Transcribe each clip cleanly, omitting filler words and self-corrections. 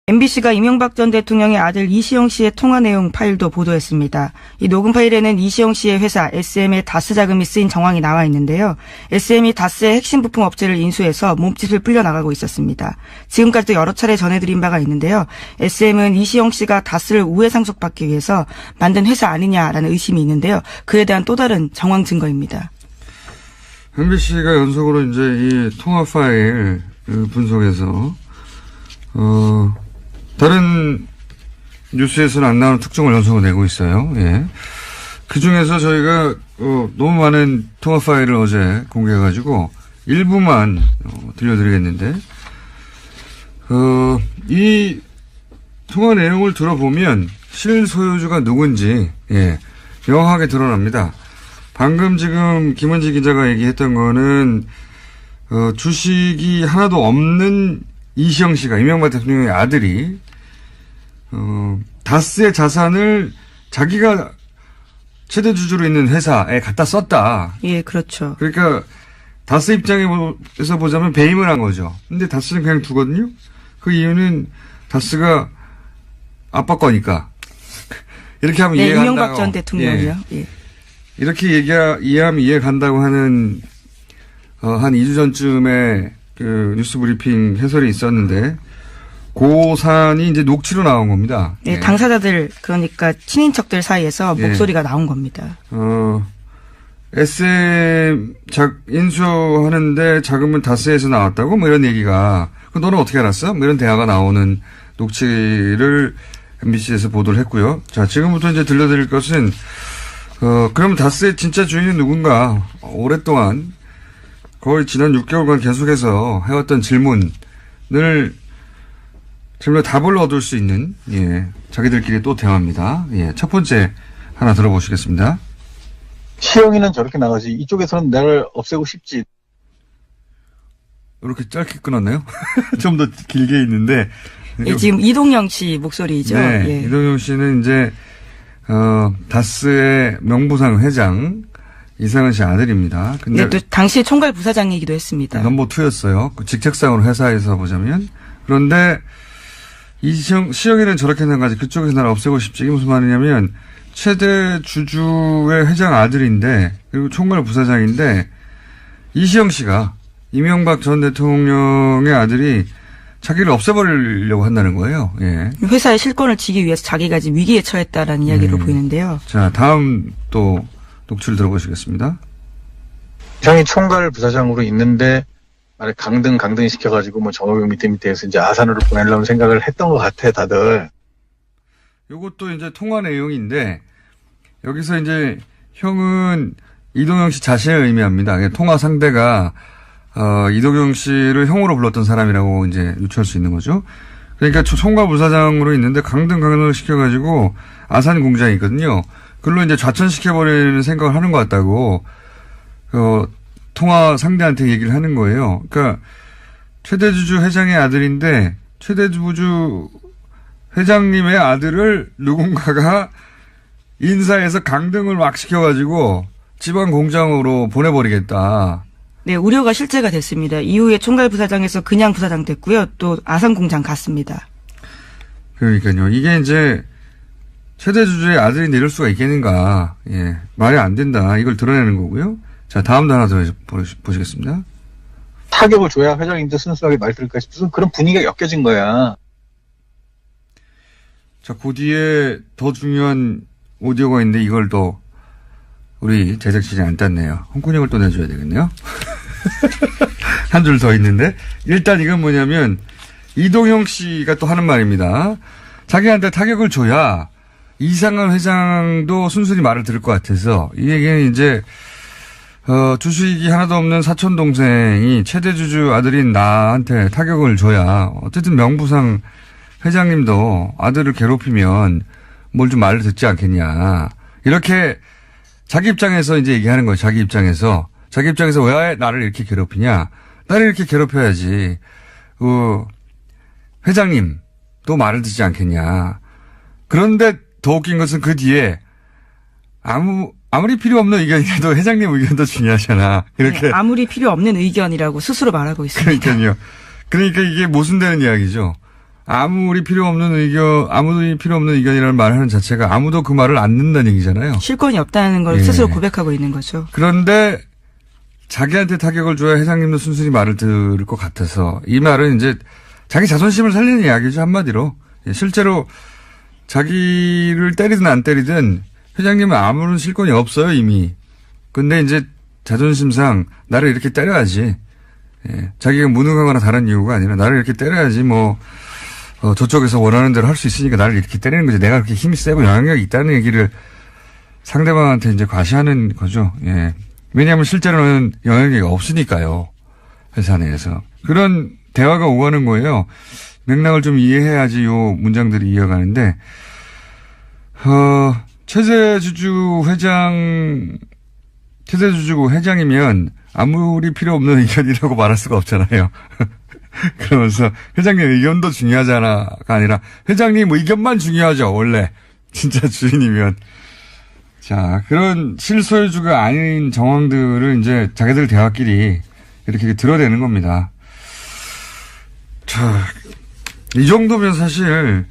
MBC가 이명박 전 대통령의 아들 이시영 씨의 통화 내용 파일도 보도했습니다. 이 녹음 파일에는 이시영 씨의 회사 SM의 다스 자금이 쓰인 정황이 나와 있는데요. SM이 다스의 핵심 부품 업체를 인수해서 몸짓을 풀려나가고 있었습니다. 지금까지도 여러 차례 전해드린 바가 있는데요. SM은 이시영 씨가 다스를 우회 상속받기 위해서 만든 회사 아니냐라는 의심이 있는데요. 그에 대한 또 다른 정황 증거입니다. MBC가 연속으로 이제 이 통화 파일 분석해서 다른 뉴스에서는 안 나오는 특종을 연속으로 내고 있어요. 예. 그 중에서 저희가 너무 많은 통화 파일을 어제 공개해가지고 일부만 들려드리겠는데 이 통화 내용을 들어보면 실소유주가 누군지 명확하게 드러납니다. 방금 지금 김은지 기자가 얘기했던 거는 주식이 하나도 없는 이시영 씨가 이명박 대통령의 아들이 다스의 자산을 자기가 최대 주주로 있는 회사에 갖다 썼다. 예, 그렇죠. 그러니까 다스 입장에서 보자면 배임을 한 거죠. 근데 다스는 그냥 두거든요. 그 이유는 다스가 아빠 거니까. 이렇게 하면 이해가 간다고. 이명박 전 대통령이요. 예. 이렇게 이해하면 이해가 간다고 하는 한 2주 전쯤에 그 뉴스 브리핑 해설이 있었는데 고산이 이제 녹취로 나온 겁니다. 네, 당사자들 그러니까 친인척들 사이에서 목소리가 나온 겁니다. SM 인수하는데 자금은 다스에서 나왔다고 뭐 이런 얘기가 너는 어떻게 알았어? 뭐 이런 대화가 나오는 녹취를 MBC에서 보도를 했고요. 자, 지금부터 이제 들려드릴 것은 그러면 다스의 진짜 주인은 누군가 오랫동안 거의 지난 6개월간 계속해서 해왔던 질문에 답을 얻을 수 있는, 자기들끼리 또 대화입니다. 첫 번째 하나 들어보시겠습니다. 시영이는 저렇게 나가지. 이쪽에서는 나를 없애고 싶지. 이렇게 짧게 끊었나요? 좀 더 길게 있는데. 지금 이동영 씨 목소리죠. 네. 예. 이동영 씨는 이제, 다스의 명부상 회장, 이상은 씨 아들입니다. 근데 또 당시 총괄 부사장이기도 했습니다. 넘버 2였어요. 그 직책상으로 회사에서 보자면. 그런데 시영이는 저렇게 생각하지. 그쪽에서 나를 없애고 싶지. 이게 무슨 말이냐면 최대 주주의 회장 아들인데 그리고 총괄 부사장인데 이시영 씨가 이명박 전 대통령의 아들이 자기를 없애버리려고 한다는 거예요. 예. 회사의 실권을 쥐기 위해서 자기가 지금 위기에 처했다라는 이야기로 보이는데요. 자, 다음 또 녹취를 들어보시겠습니다. 이상이 총괄 부사장으로 있는데 말에 강등 시켜가지고 뭐 정호영 밑에서 이제 아산으로 보내려는 생각을 했던 것 같아 다들. 요것도 이제 통화 내용인데 여기서 이제 형은 이동영 씨 자신을 의미합니다. 통화 상대가 이동영 씨를 형으로 불렀던 사람이라고 이제 유추할 수 있는 거죠. 그러니까 총괄 부사장으로 있는데 강등을 시켜가지고 아산 공장이 있거든요. 그걸로 이제 좌천시켜버리는 생각을 하는 것 같다고, 통화 상대한테 얘기를 하는 거예요. 그러니까, 최대주주 회장의 아들인데, 최대주주 회장님의 아들을 누군가가 인사해서 강등을 막 시켜가지고 지방 공장으로 보내버리겠다. 네, 우려가 실제가 됐습니다. 이후에 총괄 부사장에서 그냥 부사장 됐고요. 또 아산 공장 갔습니다. 그러니까요. 이게 이제, 최대 주주의 아들인데 이럴 수가 있겠는가. 말이 안 된다. 이걸 드러내는 거고요. 자, 다음도 하나 더 보시겠습니다. 타격을 줘야 회장님도 순수하게 말 들을까 싶어서 그런 분위기가 엮여진 거야. 자, 그 뒤에 더 중요한 오디오가 있는데 이걸 또 우리 제작진이 안 땄네요. 홍콩형을 또 내줘야 되겠네요. 한 줄 더 있는데. 일단 이건 뭐냐면 이동형 씨가 또 하는 말입니다. 자기한테 타격을 줘야 이상한 회장도 순순히 말을 들을 것 같아서 이 얘기는 이제 주식이 하나도 없는 사촌 동생이 최대 주주 아들인 나한테 타격을 줘야 어쨌든 명부상 회장님도 아들을 괴롭히면 뭘 좀 말을 듣지 않겠냐. 이렇게 자기 입장에서 이제 얘기하는 거예요. 자기 입장에서 왜 나를 이렇게 괴롭히냐. 나를 이렇게 괴롭혀야지 회장님도 말을 듣지 않겠냐. 그런데 더 웃긴 것은 그 뒤에 아무리 필요 없는 의견이라도 회장님 의견도 중요하잖아. 이렇게. 네, 아무리 필요 없는 의견이라고 스스로 말하고 있습니다. 그러니까요. 그러니까 이게 모순되는 이야기죠. 아무도 필요 없는 의견이라는 말을 하는 자체가 아무도 그 말을 안 듣는다는 얘기잖아요. 실권이 없다는 걸 예. 스스로 고백하고 있는 거죠. 그런데 자기한테 타격을 줘야 회장님도 순순히 말을 들을 것 같아서 이 말은 이제 자기 자존심을 살리는 이야기죠, 한마디로. 실제로 자기를 때리든 안 때리든 회장님은 아무런 실권이 없어요, 이미. 근데 이제 자존심상 나를 이렇게 때려야지. 예. 자기가 무능하거나 다른 이유가 아니라 나를 이렇게 때려야지 저쪽에서 원하는 대로 할 수 있으니까 나를 이렇게 때리는 거지. 내가 그렇게 힘이 세고 영향력이 있다는 얘기를 상대방한테 이제 과시하는 거죠. 예. 왜냐하면 실제로는 영향력이 없으니까요. 회사 내에서. 그런 대화가 오가는 거예요. 맥락을 좀 이해해야지 요 문장들이 이어가는데, 최대주주 회장이면 아무리 필요 없는 의견이라고 말할 수가 없잖아요. 그러면서 회장님 의견도 중요하잖아가 아니라 회장님 의견만 중요하죠, 원래. 진짜 주인이면. 자, 그런 실소유주가 아닌 정황들을 이제 자기들 대화끼리 이렇게 드러내는 겁니다. 자, 이 정도면 사실,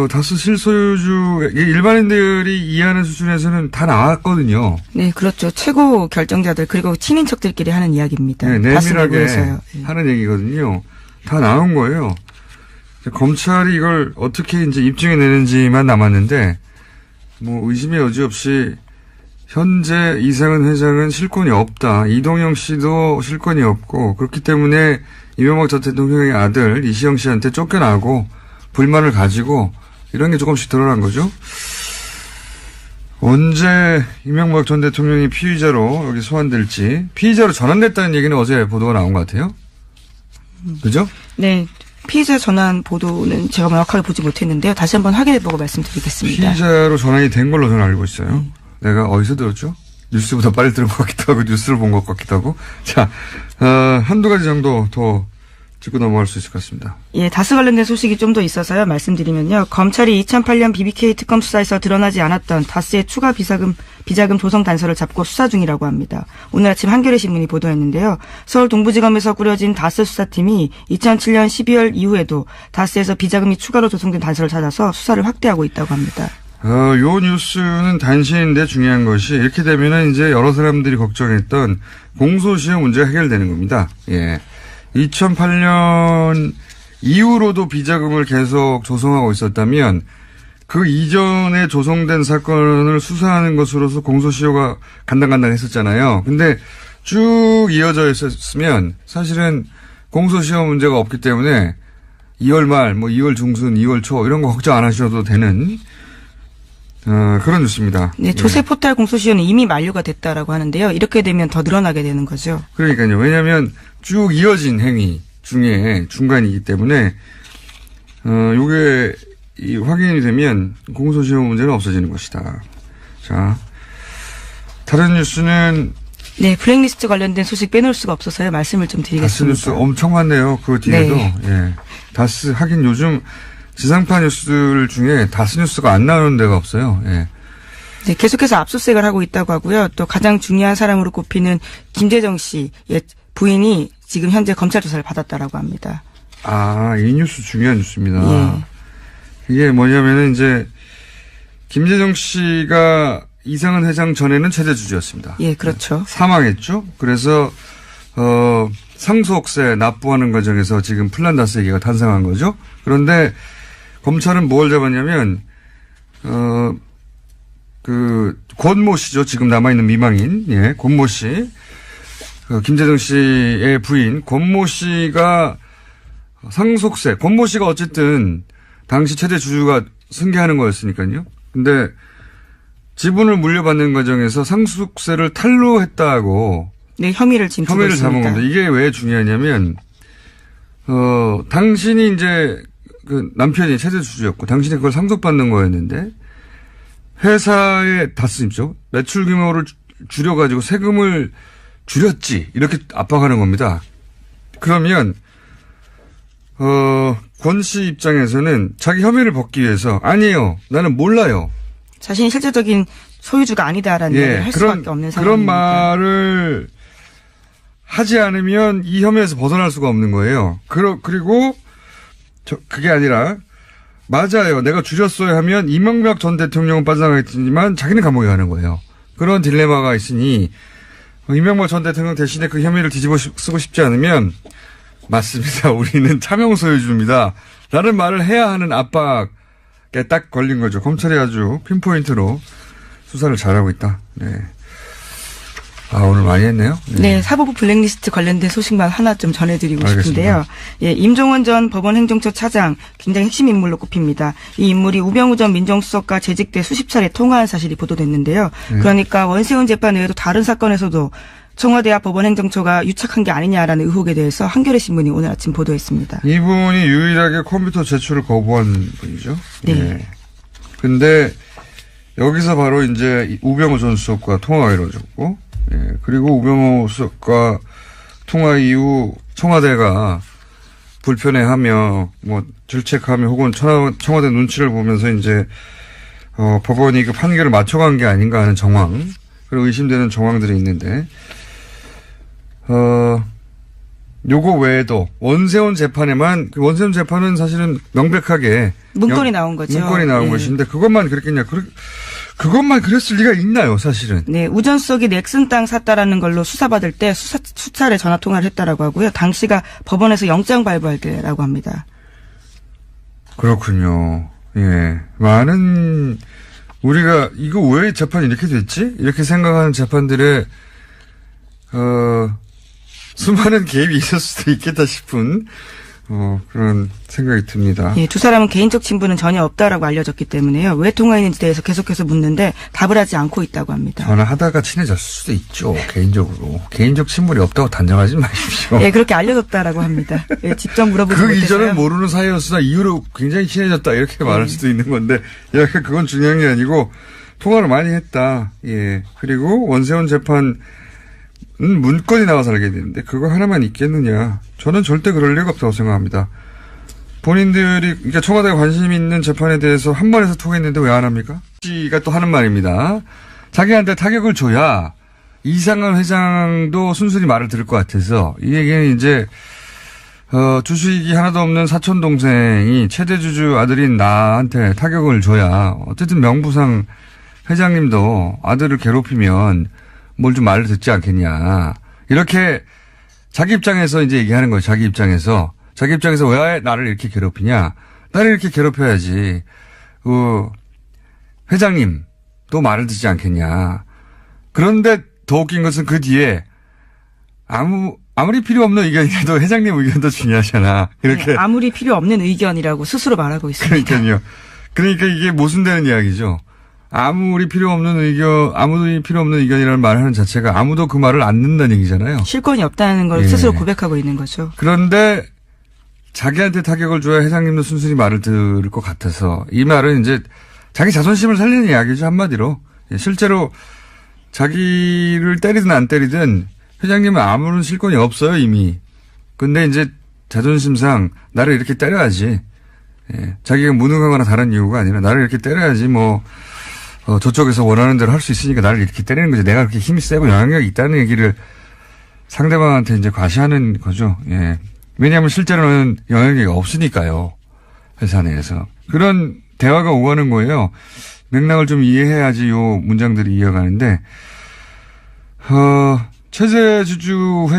다수 실소유주, 일반인들이 이해하는 수준에서는 다 나왔거든요. 네, 그렇죠. 최고 결정자들 그리고 친인척들끼리 하는 이야기입니다. 네, 내밀하게 예. 하는 얘기거든요. 다 나온 거예요. 검찰이 이걸 어떻게 이제 입증해내는지만 남았는데, 의심의 여지 없이 현재 이상은 회장은 실권이 없다. 이동영 씨도 실권이 없고 그렇기 때문에 이명박 전 대통령의 아들 이시영 씨한테 쫓겨나고 불만을 가지고 이런 게 조금씩 드러난 거죠. 언제 이명박 전 대통령이 피의자로 여기 소환될지, 피의자로 전환됐다는 얘기는 어제 보도가 나온 것 같아요. 그죠? 네. 피의자 전환 보도는 제가 명확하게 보지 못했는데요. 다시 한번 확인해보고 말씀드리겠습니다. 피의자로 전환이 된 걸로 저는 알고 있어요. 내가 어디서 들었죠? 뉴스보다 빨리 들은 것 같기도 하고 뉴스를 본 것 같기도 하고. 자, 한두 가지 정도 더 짚고 넘어갈 수 있을 것 같습니다. 예, 다스 관련된 소식이 좀 더 있어서요. 말씀드리면요. 검찰이 2008년 BBK 특검 수사에서 드러나지 않았던 다스의 추가 비자금 조성 단서를 잡고 수사 중이라고 합니다. 오늘 아침 한겨레 신문이 보도했는데요. 서울 동부지검에서 꾸려진 다스 수사팀이 2007년 12월 이후에도 다스에서 비자금이 추가로 조성된 단서를 찾아서 수사를 확대하고 있다고 합니다. 요 뉴스는 단신인데 중요한 것이 이렇게 되면은 이제 여러 사람들이 걱정했던 공소시효 문제가 해결되는 겁니다. 예. 2008년 이후로도 비자금을 계속 조성하고 있었다면 그 이전에 조성된 사건을 수사하는 것으로서 공소시효가 간당간당했었잖아요. 근데 쭉 이어져 있었으면 사실은 공소시효 문제가 없기 때문에 2월 말, 2월 중순, 2월 초 이런 거 걱정 안 하셔도 되는 그런 뉴스입니다. 네, 조세 포탈 공소시효는 이미 만료가 됐다라고 하는데요. 이렇게 되면 더 늘어나게 되는 거죠. 그러니까요. 왜냐하면 쭉 이어진 행위 중에 중간이기 때문에 요게 확인이 되면 공소시효 문제는 없어지는 것이다. 자, 다른 뉴스는 네, 블랙리스트 관련된 소식 빼놓을 수가 없어서요. 말씀을 좀 드리겠습니다. 다스 뉴스 엄청 많네요. 그 뒤에도. 네. 예. 다스 하긴 요즘 지상파 뉴스들 중에 다스 뉴스가 안 나오는 데가 없어요. 예. 네, 계속해서 압수수색을 하고 있다고 하고요. 또 가장 중요한 사람으로 꼽히는 김재정 씨의 부인이 지금 현재 검찰 조사를 받았다라고 합니다. 아, 이 뉴스 중요한 뉴스입니다. 예. 이게 뭐냐면은 이제 김재정 씨가 이상은 회장 전에는 최대 주주였습니다. 예, 그렇죠. 사망했죠. 그래서 상속세 납부하는 과정에서 지금 플란다스 얘기가 탄생한 거죠. 그런데 검찰은 뭘 잡았냐면 그 권모 씨죠. 지금 남아있는 미망인, 예, 권모 씨, 김재정 씨의 부인 권모 씨가 상속세, 권모 씨가 어쨌든 당시 최대 주주가 승계하는 거였으니까요. 근데 지분을 물려받는 과정에서 상속세를 탈루했다고. 네, 혐의를 지금 두고 혐의를 있습니다. 잡은 겁니다. 이게 왜 중요하냐면, 당신이 이제 그 남편이 최대 주주였고, 당신이 그걸 상속받는 거였는데, 회사의 다스입죠. 매출 규모를 줄여가지고 세금을 줄였지. 이렇게 압박하는 겁니다. 그러면, 권 씨 입장에서는 자기 혐의를 벗기 위해서, 아니에요. 나는 몰라요. 자신이 실질적인 소유주가 아니다라는 얘기를 할 수밖에 없는 상황입니다. 그런 말을 하지 않으면 이 혐의에서 벗어날 수가 없는 거예요. 그리고 그게 아니라 맞아요. 내가 줄였어야 하면 이명박 전 대통령은 빠져나가겠지만 자기는 감옥에 가는 거예요. 그런 딜레마가 있으니 이명박 전 대통령 대신에 그 혐의를 뒤집어 쓰고 싶지 않으면 맞습니다. 우리는 차명 소유주입니다. 라는 말을 해야 하는 압박에 딱 걸린 거죠. 검찰이 아주 핀포인트로 수사를 잘하고 있다. 네. 오늘 많이 했네요. 네, 사법부 블랙리스트 관련된 소식만 하나 좀 전해드리고 알겠습니다. 싶은데요. 예, 임종원 전 법원행정처 차장 굉장히 핵심 인물로 꼽힙니다. 이 인물이 우병우 전 민정수석과 재직 때 수십 차례 통화한 사실이 보도됐는데요. 그러니까 원세훈 재판 외에도 다른 사건에서도 청와대와 법원행정처가 유착한 게 아니냐라는 의혹에 대해서 한겨레 신문이 오늘 아침 보도했습니다. 이분이 유일하게 컴퓨터 제출을 거부한 분이죠. 네. 근데 여기서 바로 이제 우병우 전 수석과 통화가 이루어졌고, 그리고 우병우 수석과 통화 이후 청와대가 불편해하며 뭐 질책하며 혹은 청와대 눈치를 보면서 이제 법원이 그 판결을 맞춰간 게 아닌가 하는 정황, 그리고 의심되는 정황들이 있는데 요거 외에도 원세훈 재판에만, 원세훈 재판은 사실은 명백하게 문건이 나온 거죠. 문건이 나온 것인데 그것만 그랬겠냐? 그것만 그랬을 리가 있나요, 사실은? 네, 우 전 수석이 넥슨 땅 샀다라는 걸로 수사받을 때 수차례 전화 통화를 했다라고 하고요. 당시가 법원에서 영장 발부할 때라고 합니다. 그렇군요. 예. 많은, 우리가 이거 왜 재판이 이렇게 됐지? 이렇게 생각하는 재판들의, 수많은 개입이 있을 수도 있겠다 싶은, 그런 생각이 듭니다. 예, 두 사람은 개인적 친분은 전혀 없다라고 알려졌기 때문에요. 왜 통화했는지 대해서 계속해서 묻는데 답을 하지 않고 있다고 합니다. 전화하다가 친해졌을 수도 있죠. 개인적으로. 개인적 친분이 없다고 단정하지 마십시오. 예, 그렇게 알려졌다라고 합니다. 예, 직접 물어보지 그 못해서요. 이전은 모르는 사이였으나 이후로 굉장히 친해졌다 이렇게 말할 수도 있는 건데 그건 중요한 게 아니고 통화를 많이 했다. 예. 그리고 원세훈 재판 문건이 나와서 알게 되는데 그거 하나만 있겠느냐. 저는 절대 그럴 리가 없다고 생각합니다. 본인들이, 그러니까 청와대가 관심 있는 재판에 대해서 한 번에서 통했는데 왜 안 합니까? 씨가 또 하는 말입니다. 자기한테 타격을 줘야 이상한 회장도 순순히 말을 들을 것 같아서 이 얘기는 이제 주수익이 하나도 없는 사촌 동생이 최대 주주 아들인 나한테 타격을 줘야 어쨌든 명부상 회장님도 아들을 괴롭히면 뭘 좀 말을 듣지 않겠냐. 이렇게 자기 입장에서 이제 얘기하는 거예요. 자기 입장에서 왜 나를 이렇게 괴롭히냐. 나를 이렇게 괴롭혀야지. 회장님도 말을 듣지 않겠냐. 그런데 더 웃긴 것은 그 뒤에 아무리 필요 없는 의견이라도 회장님 의견도 중요하잖아. 이렇게. 네, 아무리 필요 없는 의견이라고 스스로 말하고 있습니다. 그러니까요. 그러니까 이게 모순되는 이야기죠. 아무리 필요 없는 의견이라는 말을 하는 자체가 아무도 그 말을 안 듣는다는 얘기잖아요. 실권이 없다는 걸 스스로 고백하고 있는 거죠. 그런데 자기한테 타격을 줘야 회장님도 순순히 말을 들을 것 같아서 이 말은 이제 자기 자존심을 살리는 이야기죠. 한마디로. 실제로 자기를 때리든 안 때리든 회장님은 아무런 실권이 없어요, 이미. 근데 이제 자존심상 나를 이렇게 때려야지. 자기가 무능하거나 다른 이유가 아니라 나를 이렇게 때려야지 저쪽에서 원하는 대로 할 수 있으니까 나를 이렇게 때리는 거지. 내가 그렇게 힘이 세고 영향력이 있다는 얘기를 상대방한테 이제 과시하는 거죠. 예. 왜냐하면 실제로는 영향력이 없으니까요. 회사 내에서. 그런 대화가 오가는 거예요. 맥락을 좀 이해해야지 요 문장들이 이어가는데, 최대 주주고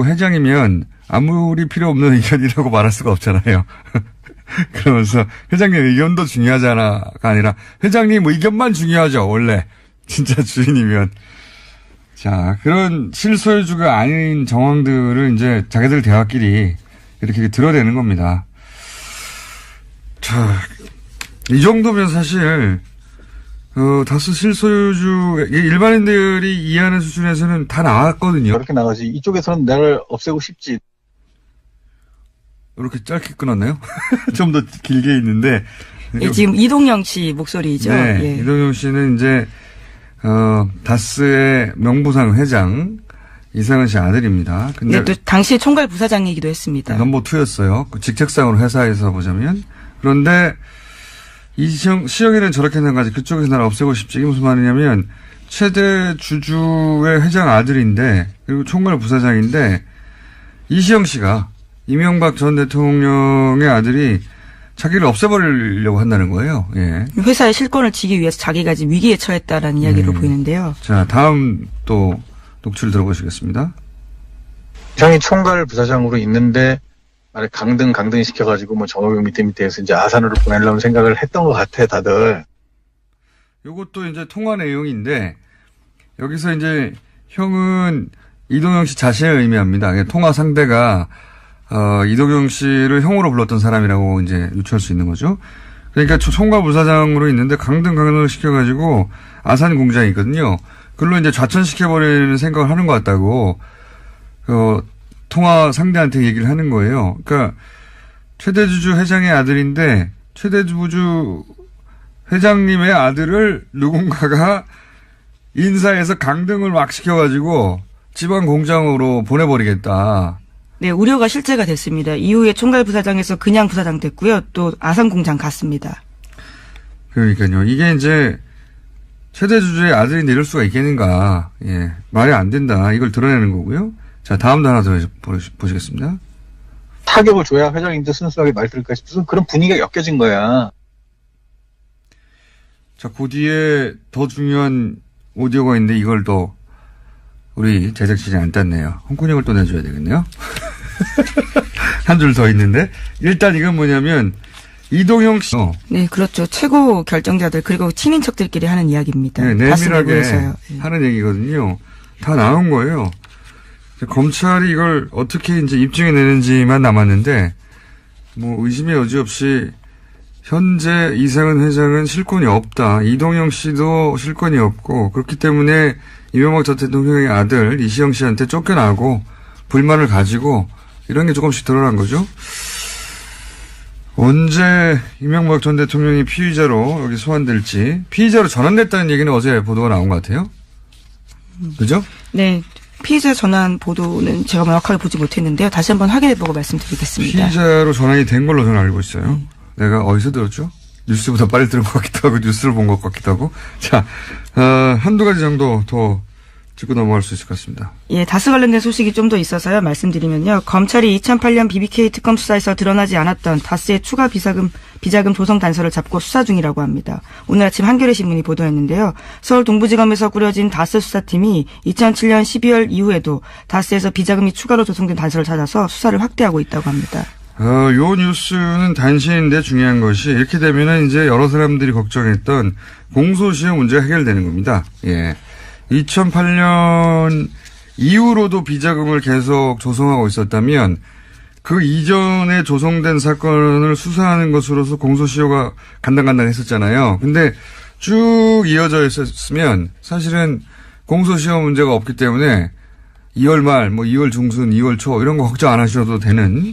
회장이면 아무리 필요 없는 의견이라고 말할 수가 없잖아요. 그러면서 회장님 의견도 중요하잖아가 아니라 회장님 의견만 중요하죠. 원래 진짜 주인이면. 자, 그런 실소유주가 아닌 정황들을 이제 자기들 대화끼리 이렇게 드러내는 겁니다. 자, 이 정도면 사실 다수 실소유주 일반인들이 이해하는 수준에서는 다 나왔거든요. 그렇게 나가지. 이쪽에서는 나를 없애고 싶지. 이렇게 짧게 끊었나요? 좀 더 길게 있는데. 예, 지금 이동영 씨 목소리죠. 네. 예. 이동영 씨는 이제, 다스의 명부상 회장, 이상은 씨 아들입니다. 근데. 네, 또 당시 총괄 부사장이기도 했습니다. 넘버2였어요. 그 직책상으로 회사에서 보자면. 그런데, 시영이는 저렇게 생각하지. 그쪽에서 나를 없애고 싶지. 이게 무슨 말이냐면, 최대 주주의 회장 아들인데, 그리고 총괄 부사장인데, 이시영 씨가 이명박 전 대통령의 아들이 자기를 없애버리려고 한다는 거예요. 예. 회사의 실권을 쥐기 위해서 자기가 지금 위기에 처했다라는 이야기로 보이는데요. 자, 다음 또 녹취를 들어보시겠습니다. 이상이 총괄 부사장으로 있는데 말에 강등 시켜가지고 뭐 정호영 밑에서 이제 아산으로 보내려는 생각을 했던 것 같아 다들. 요것도 이제 통화 내용인데 여기서 이제 형은 이동영 씨 자신을 의미합니다. 통화 상대가 이동영 씨를 형으로 불렀던 사람이라고 이제 유추할 수 있는 거죠. 그러니까 총괄 부사장으로 있는데 강등을 시켜가지고 아산 공장이 있거든요. 그걸로 이제 좌천시켜버리는 생각을 하는 것 같다고 통화 상대한테 얘기를 하는 거예요. 그러니까 최대주주 회장의 아들인데 최대주주 회장님의 아들을 누군가가 인사해서 강등을 막 시켜가지고 지방 공장으로 보내버리겠다. 네, 우려가 실제가 됐습니다. 이후에 총괄 부사장에서 그냥 부사장 됐고요. 또 아산 공장 갔습니다. 그러니까요. 이게 이제 최대주주의 아들인데 이럴 수가 있겠는가. 예. 말이 안 된다. 이걸 드러내는 거고요. 자, 다음도 하나 더 보시겠습니다. 타격을 줘야 회장님도 순수하게 말 들을까 싶어서 그런 분위기가 엮여진 거야. 자, 그 뒤에 더 중요한 오디오가 있는데 이걸 또 우리 제작진이 안 땄네요. 홍군형을 또 내줘야 되겠네요. 한 줄 더 있는데 일단 이건 뭐냐면 이동영 씨. 네, 그렇죠. 최고 결정자들 그리고 친인척들끼리 하는 이야기입니다. 네, 내밀하게 하는 얘기거든요. 다 나온 거예요. 검찰이 이걸 어떻게 이제 입증해내는지만 남았는데 뭐 의심의 여지 없이 현재 이상은 회장은 실권이 없다. 이동영 씨도 실권이 없고 그렇기 때문에 이명박 전 대통령의 아들 이시영 씨한테 쫓겨나고 불만을 가지고 이런 게 조금씩 드러난 거죠. 언제 이명박 전 대통령이 피의자로 여기 소환될지 피의자로 전환됐다는 얘기는 어제 보도가 나온 것 같아요. 그죠? 네. 피의자 전환 보도는 제가 명확하게 보지 못했는데요. 다시 한번 확인해보고 말씀드리겠습니다. 피의자로 전환이 된 걸로 저는 알고 있어요. 내가 어디서 들었죠? 뉴스보다 빨리 들은 것 같기도 하고 뉴스를 본 것 같기도 하고. 자, 한두 가지 정도 더 짚고 넘어갈 수 있을 것 같습니다. 예, 다스 관련된 소식이 좀 더 있어서요. 말씀드리면요. 검찰이 2008년 BBK 특검 수사에서 드러나지 않았던 다스의 추가 비자금 조성 단서를 잡고 수사 중이라고 합니다. 오늘 아침 한겨레 신문이 보도했는데요. 서울 동부지검에서 꾸려진 다스 수사팀이 2007년 12월 이후에도 다스에서 비자금이 추가로 조성된 단서를 찾아서 수사를 확대하고 있다고 합니다. 요 뉴스는 단신인데 중요한 것이 이렇게 되면은 이제 여러 사람들이 걱정했던 공소시효 문제가 해결되는 겁니다. 예. 2008년 이후로도 비자금을 계속 조성하고 있었다면 그 이전에 조성된 사건을 수사하는 것으로서 공소시효가 간당간당했었잖아요. 근데 쭉 이어져 있었으면 사실은 공소시효 문제가 없기 때문에 2월 말, 2월 중순, 2월 초 이런 거 걱정 안 하셔도 되는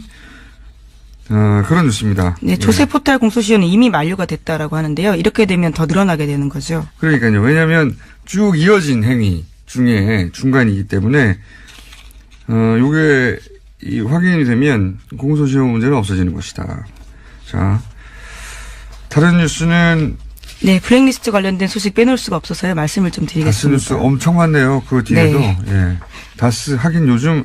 그런 뉴스입니다. 네, 조세 포탈 공소시효는 이미 만료가 됐다라고 하는데요. 이렇게 되면 더 늘어나게 되는 거죠. 그러니까요. 왜냐하면 쭉 이어진 행위 중에 중간이기 때문에 요게 확인이 되면 공소시효 문제는 없어지는 것이다. 자, 다른 뉴스는 네, 블랙리스트 관련된 소식 빼놓을 수가 없어서요. 말씀을 좀 드리겠습니다. 다스 뉴스 엄청 많네요. 그 뒤에도. 네. 예. 다스 하긴 요즘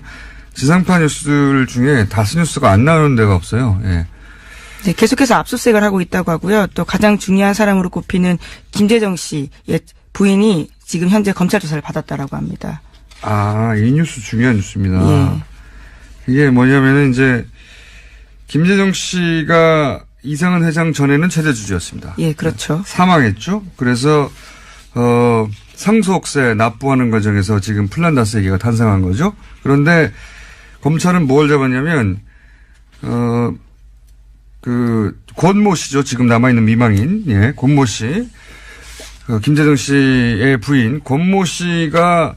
지상파 뉴스들 중에 다스 뉴스가 안 나오는 데가 없어요. 예. 네, 계속해서 압수수색을 하고 있다고 하고요. 또 가장 중요한 사람으로 꼽히는 김재정 씨의 부인이 지금 현재 검찰 조사를 받았다라고 합니다. 아, 이 뉴스 중요한 뉴스입니다. 예. 이게 뭐냐면은 이제 김재정 씨가 이상은 회장 전에는 최대주주였습니다. 예, 그렇죠. 사망했죠. 그래서 상속세 납부하는 과정에서 지금 플란다스 얘기가 탄생한 거죠. 그런데 검찰은 뭘 잡았냐면 그 권모 씨죠. 지금 남아있는 미망인, 예, 권모 씨, 김재정 씨의 부인 권모 씨가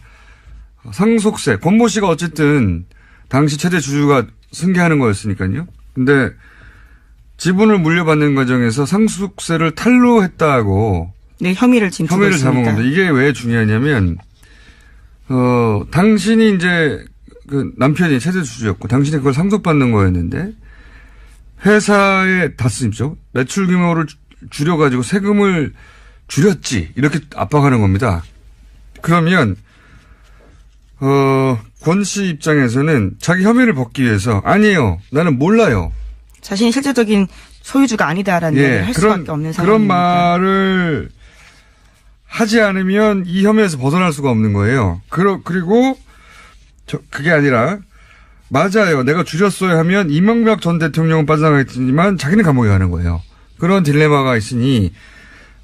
상속세, 권모 씨가 어쨌든 당시 최대 주주가 승계하는 거였으니까요. 근데 지분을 물려받는 과정에서 상속세를 탈루했다고 네, 혐의를 지금 주고 있습니다. 잡은 겁니다. 이게 왜 중요하냐면 당신이 이제 그 남편이 최대 주주였고 당신이 그걸 상속받는 거였는데 회사의 다스님죠. 매출 규모를 줄여가지고 세금을 줄였지 이렇게 압박하는 겁니다. 그러면 권 씨 입장에서는 자기 혐의를 벗기 위해서 아니에요. 나는 몰라요. 자신이 실질적인 소유주가 아니다라는 얘기를 할 수밖에 없는 상황입니다. 그런 말을 하지 않으면 이 혐의에서 벗어날 수가 없는 거예요. 그리고 그게 아니라 맞아요. 내가 줄였어야 하면 이명박 전 대통령은 빠져나가겠지만 자기는 감옥에 가는 거예요. 그런 딜레마가 있으니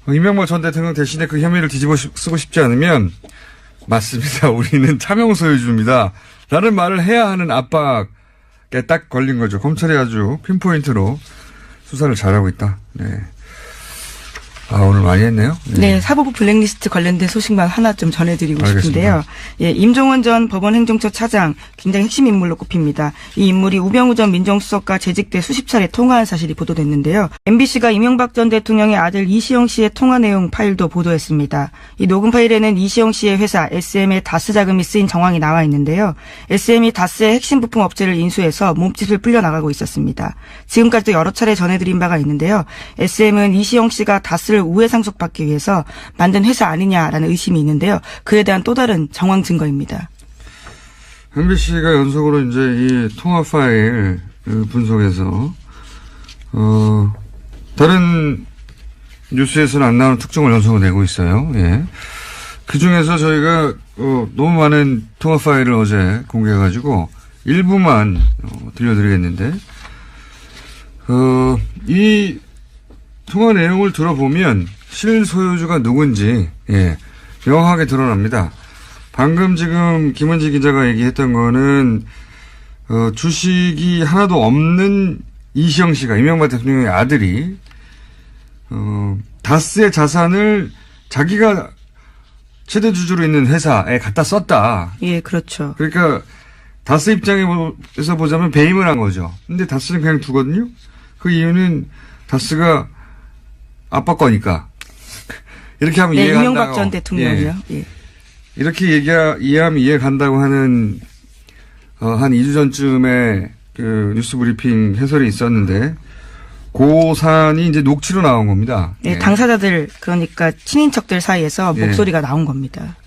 이명박 전 대통령 대신에 그 혐의를 뒤집어 쓰고 싶지 않으면 맞습니다. 우리는 차명 소유주입니다. 라는 말을 해야 하는 압박에 딱 걸린 거죠. 검찰이 아주 핀포인트로 수사를 잘하고 있다. 네. 아, 오늘 많이 했네요. 네, 사법부 블랙리스트 관련된 소식만 하나 좀 전해드리고 알겠습니다. 싶은데요. 예, 임종원 전 법원행정처 차장 굉장히 핵심 인물로 꼽힙니다. 이 인물이 우병우 전 민정수석과 재직 때 수십 차례 통화한 사실이 보도됐는데요. MBC가 이명박 전 대통령의 아들 이시영 씨의 통화 내용 파일도 보도했습니다. 이 녹음 파일에는 이시영 씨의 회사 SM의 다스 자금이 쓰인 정황이 나와 있는데요. SM이 다스의 핵심 부품 업체를 인수해서 몸짓을 불려나가고 있었습니다. 지금까지도 여러 차례 전해드린 바가 있는데요. SM은 이시영 씨가 다스를 우회 상속받기 위해서 만든 회사 아니냐라는 의심이 있는데요. 그에 대한 또 다른 정황 증거입니다. MBC가 연속으로 이제 이 통화 파일 분석해서 다른 뉴스에서는 안 나오는 특종을 연속으로 내고 있어요. 예. 그 중에서 저희가 너무 많은 통화 파일을 어제 공개해가지고 일부만 들려드리겠는데 이 통화 내용을 들어보면 실소유주가 누군지 명확하게 드러납니다. 방금 지금 김은지 기자가 얘기했던 거는 주식이 하나도 없는 이시영 씨가 이명박 대통령의 아들이 다스의 자산을 자기가 최대 주주로 있는 회사에 갖다 썼다. 예, 그렇죠. 그러니까 다스 입장에서 보자면 배임을 한 거죠. 근데 다스는 그냥 두거든요. 그 이유는 다스가 아빠 거니까. 이렇게 하면 이해가 간다고. 이명박 전 대통령이요. 예. 이렇게 이해하면 이해 간다고 하는 한 2주 전쯤에 그 뉴스 브리핑 해설이 있었는데 고산이 이제 녹취로 나온 겁니다. 예, 당사자들 그러니까 친인척들 사이에서 목소리가 나온 겁니다.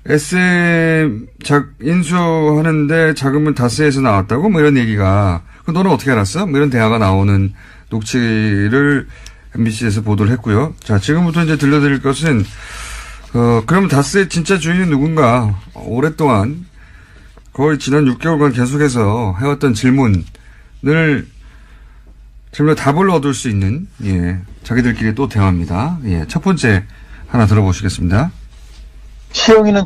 SM 인수하는데 자금은 다스에서 나왔다고 뭐 이런 얘기가 그 너는 어떻게 알았어? 뭐 이런 대화가 나오는 녹취를 MBC에서 보도를 했고요. 자, 지금부터 이제 들려드릴 것은 그러면 다스의 진짜 주인은 누군가 오랫동안 거의 지난 6개월간 계속해서 해왔던 질문을 답을 얻을 수 있는 자기들끼리 또 대화입니다. 첫 번째 하나 들어보시겠습니다. 시영이는